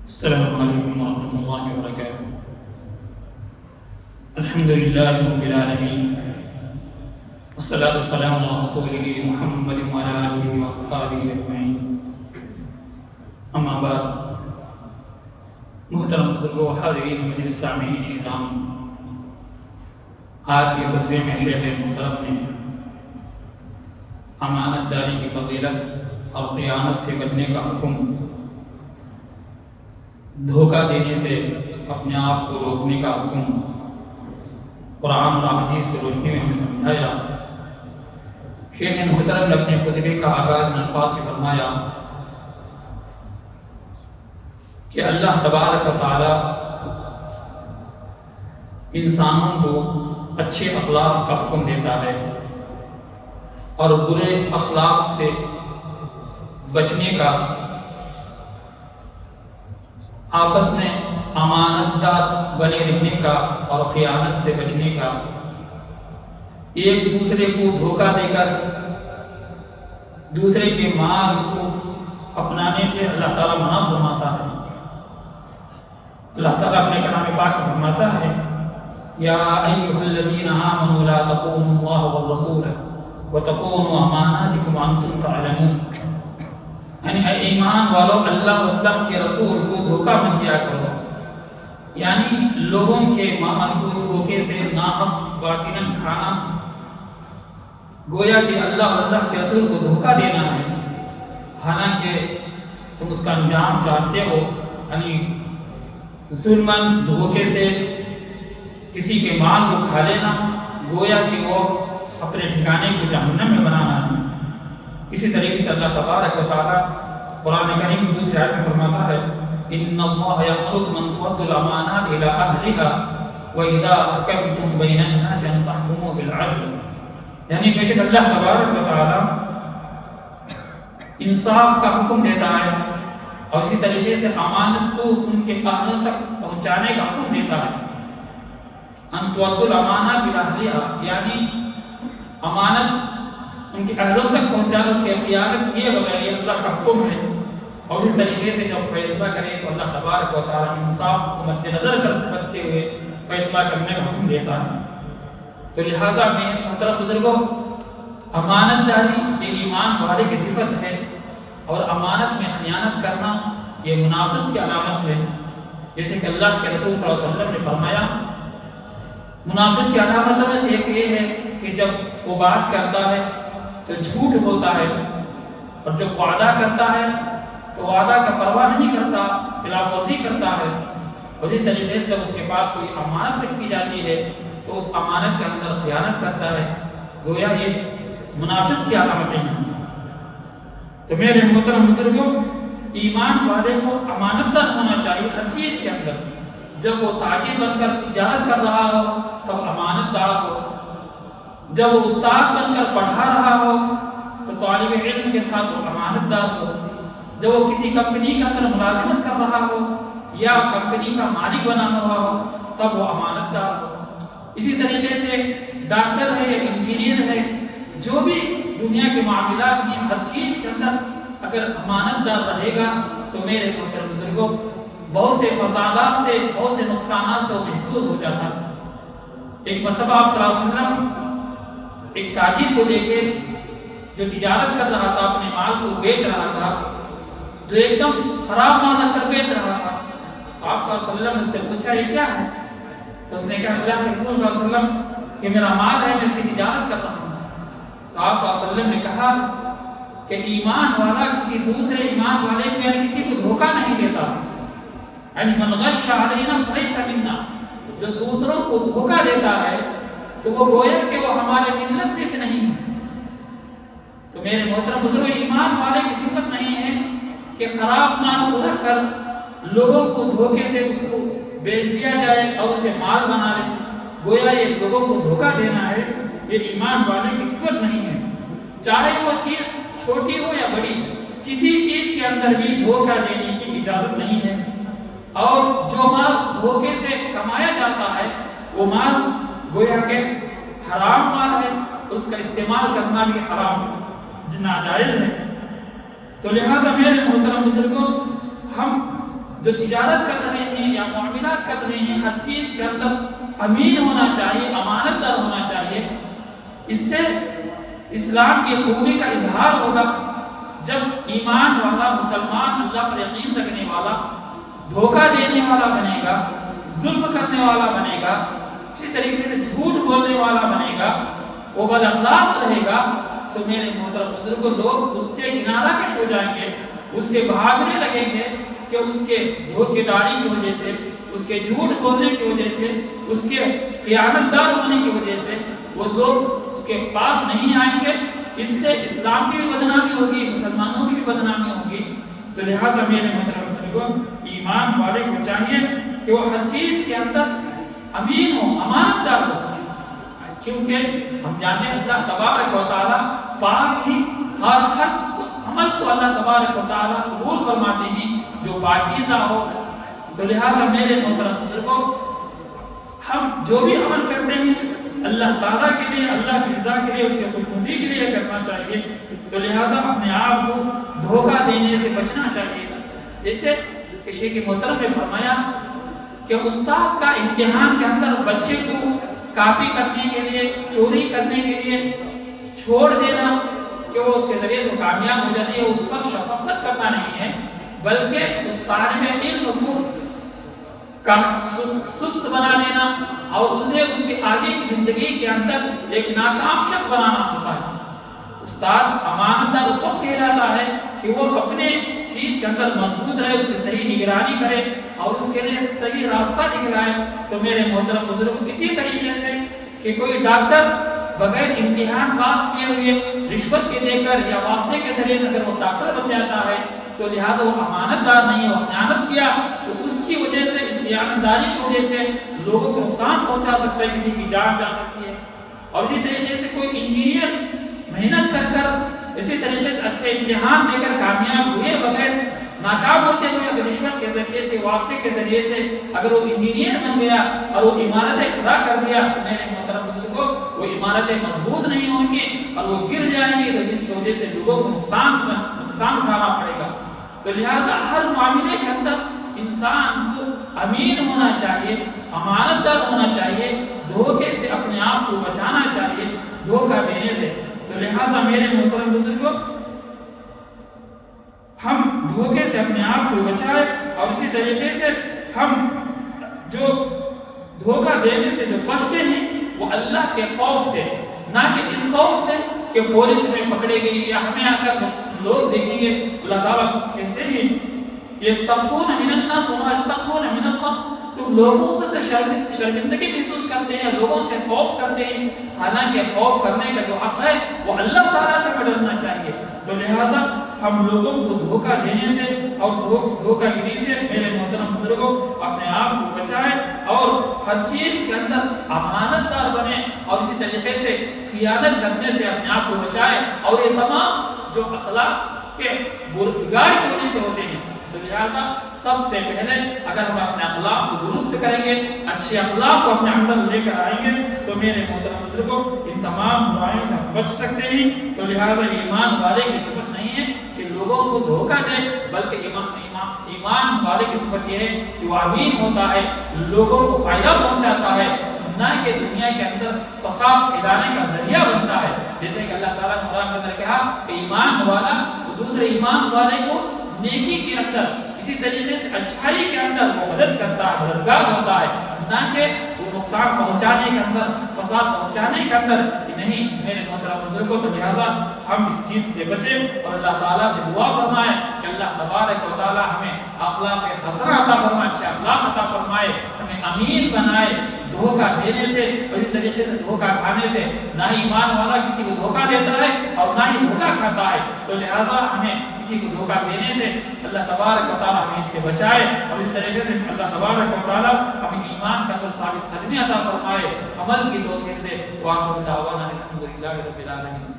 السلام علیکم ورحمۃ اللہ وبرکاتہ۔ الحمد للہ رب العالمین، والصلاة والسلام علی رسولہ محمد وعلی آلہ واصحابہ اجمعین، اما بعد۔ محترم بزرگوں، حاضرین مجلس، سامعین اکرام، آج کے خطبے میں شیخ محترم نے امانت داری کی فضیلت اور خیانت سے بچنے کا حکم، دھوکہ دینے سے اپنے آپ کو روکنے کا حکم قرآن اور حدیث کی روشنی میں ہمیں سمجھایا۔ شیخ محترم نے اپنے خطبے کا آغاز ان الفاظ سے فرمایا کہ اللہ تبارک و تعالی انسانوں کو اچھے اخلاق کا حکم دیتا ہے اور برے اخلاق سے بچنے کا، آپس میں امانت دار بنے رہنے کا اور خیانت سے بچنے کا، ایک دوسرے کو دھوکہ دے کر دوسرے کے مال کو اپنانے سے اللہ تعالیٰ منع فرماتا ہے۔ اللہ تعالیٰ اپنے کلام پاک میں فرماتا ہے، یا ایھا الذین آمنوا لا تخونوا اللہ والرسول وتخونوا اماناتکم وانتم تعلمون، یعنی اے ایمان والو، اللہ و اللہ کے رسول کو دھوکہ مت دیا کرو، یعنی لوگوں کے مال کو دھوکے سے ناحق باطلاً کھانا، گویا کہ اللہ و اللہ کے رسول کو دھوکہ دینا ہے، حالانکہ تم اس کا انجام جانتے ہو، یعنی ظلماً دھوکے سے کسی کے مال کو کھا لینا، گویا کہ وہ اپنے ٹھکانے کو جہنم میں بنانا ہے۔ اسی طریقے سے اللہ تبارک و تعالی قرآن کریم کی دوسری آیت میں فرماتا ہے، ان اللہ یأمرکم ان تؤدوا الامانات الی اہلها واذا حکمتم بین الناس ان تحکموا بالعدل، یعنی بے شک اللہ تبارک و تعالی انصاف کا حکم دیتا ہے اور اسی طریقے سے امانت کو ان کے اہلوں تک پہنچانے کا حکم دیتا ہے۔ ان تؤدوا الامانات الی اہلها، یعنی امانت ان کے اہلوں تک پہنچانا، اس کے خیانت کیے بغیر، یہ اللہ کا حکم ہے۔ اور اس طریقے سے جب فیصلہ کرے تو اللہ تبارک و تعالی انصاف کو مد نظر رکھتے ہوئے فیصلہ کرنے کا حکم دیتا ہے۔ تو لہٰذا میں محترم بزرگوں، امانت داری یہ ایمان والے کی صفت ہے، اور امانت میں خیانت کرنا یہ منافق کی علامت ہے۔ جیسے کہ اللہ کے رسول صلی اللہ علیہ وسلم نے فرمایا، منافق کی علامتوں میں سے ایک یہ ہے کہ جب وہ بات کرتا ہے تو جھوٹ بولتا ہے، اور جب وعدہ کرتا ہے تو وعدہ کا پرواہ نہیں کرتا، خلاف ورزی کرتا ہے، اور اسی طریقے سے جب اس کے پاس کوئی امانت رکھی جاتی ہے تو اس امانت کے اندر خیانت کرتا ہے، گویا یہ منافق کی علامتیں ہیں۔ تو میرے محترم بزرگوں، ایمان والے کو امانت دار ہونا چاہیے ہر چیز کے اندر۔ جب وہ تاجر بن کر تجارت کر رہا ہو تب امانت دار ہو، جب وہ استاد بن کر پڑھا رہا ہو تو طالب علم کے ساتھ وہ امانت دار ہو، جب وہ کسی کمپنی کے اندر ملازمت کر رہا ہو یا کمپنی کا مالک بنا ہوا ہو تب وہ امانت دار ہو۔ اسی طریقے سے ڈاکٹر ہے، انجینئر ہے، جو بھی دنیا کے معاملات ہیں، ہر چیز کے اندر اگر امانت دار رہے گا تو میرے محترم بزرگوں، بہت سے فسادات سے، بہت سے نقصانات سے وہ محفوظ ہو جاتا ہے۔ ایک مرتبہ آپ صلی اللہ علیہ وسلم ایک تاجر کو دیکھے جو تجارت کر رہا تھا، اپنے مال کو بیچ رہا تھا، جو ایک دم خراب مال رکھ کر بیچ رہا تھا۔ آپ صلی اللہ علیہ وسلم نے اس سے پوچھا، یہ کیا ہے؟ تو اس نے کہا، اللہ کے رسول صلی اللہ علیہ وسلم، یہ میرا مال ہے، میں اس کی تجارت کر رہا ہوں۔ تو آپ صلی اللہ علیہ وسلم نے کہا کہ ایمان والا کسی دوسرے ایمان والے کو، یعنی کسی کو دھوکہ نہیں دیتا، یعنی من غش علینا فلیس منا، جو دوسروں کو دھوکہ دیتا ہے تو وہ گویا کہ وہ ہمارے ملت میں سے نہیں ہے۔ تو میرے محترم بزرگوں، ایمان والے کی صفت نہیں ہے کہ خراب مال کو رکھ کر لوگوں کو دھوکے سے اس کو بیچ دیا جائے اور اسے مال بنا لے، گویا یہ لوگوں کو دھوکہ دینا ہے، یہ ایمان والے کی صفت نہیں ہے۔ چاہے وہ چیز چھوٹی ہو یا بڑی، کسی چیز کے اندر بھی دھوکہ دینے کی اجازت نہیں ہے، اور جو مال دھوکے سے کمایا جاتا ہے وہ مال گویا کہ حرام مال ہے، اس کا استعمال کرنا بھی حرام ناجائز ہے۔ تو لہذا میرے محترم بزرگوں، ہم جو تجارت کر رہے ہیں یا معاملات کر رہے ہیں، ہر چیز کے اندر امین ہونا چاہیے، امانت دار ہونا چاہیے۔ اس سے اسلام کی خوبی کا اظہار ہوگا۔ جب ایمان والا مسلمان، اللہ پر یقین رکھنے والا دھوکہ دینے والا بنے گا، ظلم کرنے والا بنے گا، اسی طریقے سے جھوٹ بولنے والا بنے گا، وہ بد اخلاق رہے گا، تو میرے محترم بزرگوں، لوگ اس سے کنارہ کش ہو جائیں گے، اس سے بھاگنے لگیں گے کہ اس کے دھوکے داری کی وجہ سے، اس کے جھوٹ بولنے کی وجہ سے، اس کے خیانت دار ہونے کی وجہ سے وہ لوگ اس کے پاس نہیں آئیں گے۔ اس سے اسلام کی بھی بدنامی ہوگی، مسلمانوں کی بھی بدنامی ہوگی۔ تو لہٰذا میرے محترم بزرگوں، ایمان والے کو چاہیے کہ وہ ہر چیز کے اندر امین ہو، امانت دار ہو، کیونکہ ہم جانتے ہیں اللہ تبارک و تعالیٰ پاک ہی، اور ہر اس عمل کو اللہ تبارک و تعالیٰ قبول فرماتے ہیں جو پاکیزہ ہو۔ تو لہٰذا میرے محترم بزرگوں، ہم جو بھی عمل کرتے ہیں اللہ تعالیٰ کے لیے، اللہ کی رضا کے لیے، اس کے خوشنودی کے لیے کرنا چاہیے۔ تو لہٰذا اپنے آپ کو دھوکہ دینے سے بچنا چاہیے۔ جیسے کہ شیخ محترم نے فرمایا کہ استاد کا امتحان کے اندر بچے کو کاپی کرنے کے لیے، چوری کرنے کے لیے چھوڑ دینا کہ وہ اس کے ذریعے سے کامیاب ہو جاتی ہے، اس پر شفقت کرنا نہیں ہے، بلکہ اس طالب علم کو سست بنا دینا اور اسے اس کے آگے کی زندگی کے اندر ایک ناکام شخص بنانا ہوتا ہے۔ استاد امانتدار اس وقت کہلاتا ہے کہ وہ اپنے چیز کے اندر مضبوط رہے، اس کی صحیح نگرانی کرے اور اس کے لیے صحیح راستہ دکھلائے۔ تو میرے محترم بزرگ، اسی طریقے سے کہ کوئی ڈاکٹر بغیر امتحان پاس کیے ہوئے رشوت کے دے کر یا واسطے کے ذریعے سے اگر وہ ڈاکٹر بن جاتا ہے تو لہذا وہ امانت دار نہیں، وہ خیانت کیا، تو اس کی وجہ سے، اس خیانت داری کی وجہ سے لوگوں کو نقصان پہنچا سکتا ہے، کسی کی جان جا سکتی ہے۔ اور اسی طریقے سے کوئی انجینئر محنت کر اسی طریقے سے اچھے امتحان دے کر کامیاب ہوئے بغیر، ناکام ہوتے ہوئے اگر رشوت کے ذریعے سے، واسطے کے ذریعے سے اگر وہ انجینئر بن گیا اور وہ عمارتیں کھڑا کر دیا، تو میرے محترم بزرگوں، وہ عمارتیں مضبوط نہیں ہوں گی اور وہ گر جائیں گی، تو جس کی وجہ سے لوگوں کو نقصان اٹھانا پڑے گا۔ تو لہٰذا ہر معاملے کے اندر انسان کو امین ہونا چاہیے، امانت دار ہونا چاہیے، دھوکے سے اپنے آپ کو بچانا چاہیے، دھوکہ دینے سے۔ تو لہٰذا میرے محترم بزرگوں، ہم دھوکے سے اپنے آپ کو بچائے، اور اسی طریقے سے ہم جو دھوکہ دینے سے جو بچتے ہیں وہ اللہ کے خوف سے، نہ کہ اس خوف سے کہ پولیس میں پکڑے گئی یا ہمیں آ کر لوگ دیکھیں گے۔ اللہ تعالیٰ کہتے ہیں یستخفون من الناس وما یستخفون من اللہ، تم لوگوں سے شرمندگی محسوس کرتے ہیں، لوگوں سے خوف کرتے ہیں، حالانکہ خوف کرنے کا جو حق ہے وہ اللہ تعالیٰ سے ڈرنا چاہیے۔ تو لہٰذا ہم لوگوں کو دھوکہ دینے سے اور دھوکہ گری سے میرے محترم بزرگوں اپنے آپ کو بچائے، اور ہر چیز کے اندر امانت دار بنے، اور اسی طریقے سے خیانت کرنے سے اپنے آپ کو بچائے، اور یہ تمام جو اخلاق کے بگاڑ کی وجہ سے ہوتے ہیں۔ تو لہٰذا سب سے پہلے اگر ہم اپنے اخلاق کو درست کریں گے، اچھے اخلاق کو اپنے اندر لے کر آئیں گے، تو میرے محترم بزرگوں ان تمام برائیوں سے ہم بچ سکتے ہیں۔ تو لہٰذا ایمان والے کی صفت نہیں ہے کہ لوگوں کو دھوکہ دے، بلکہ ایمان والے کی صفت یہ ہے کہ وہ امین ہوتا ہے، لوگوں کو فائدہ پہنچاتا ہے، نہ کہ دنیا کے اندر فساد پھیلانے کا ذریعہ بنتا ہے۔ جیسے کہ اللہ تعالیٰ نے قرآن کے اندر کہا کہ ایمان والا دوسرے ایمان والے کو نیکی کے اندر، اسی طریقے سے اچھائی کے اندر وہ مدد کرتا ہے، مددگار ہوتا ہے، نہ کہ وہ نقصان پہنچانے کے اندر، فساد پہنچانے کے اندر نہیں۔ میرے محترم بزرگوں، تو لہٰذا ہم اس چیز سے بچیں اور اللہ تعالیٰ سے دعا فرمائیں کہ اللہ تبارک و تعالیٰ ہمیں اخلاق حسنہ عطا فرمائے، اچھے اخلاق عطا فرمائے، ہمیں امین بنائے دھوکہ دینے سے، اور اسی طریقے سے دھوکہ کھانے سے۔ نہ ہی ایمان والا کسی کو دھوکہ دیتا ہے اور نہ ہی دھوکہ کھاتا ہے۔ تو لہٰذا ہمیں کسی کو دھوکہ دینے سے اللہ تبارک و تعالیٰ ہمیں اس سے بچائے، اور اس طریقے سے اللہ تبارک و تعالیٰ ہمیں ایمان کا اندر ثابت قدمی عطا فرمائے، عمل کی توفیق دے۔ وآخر دعوانا الحمدللہ رب العالمین۔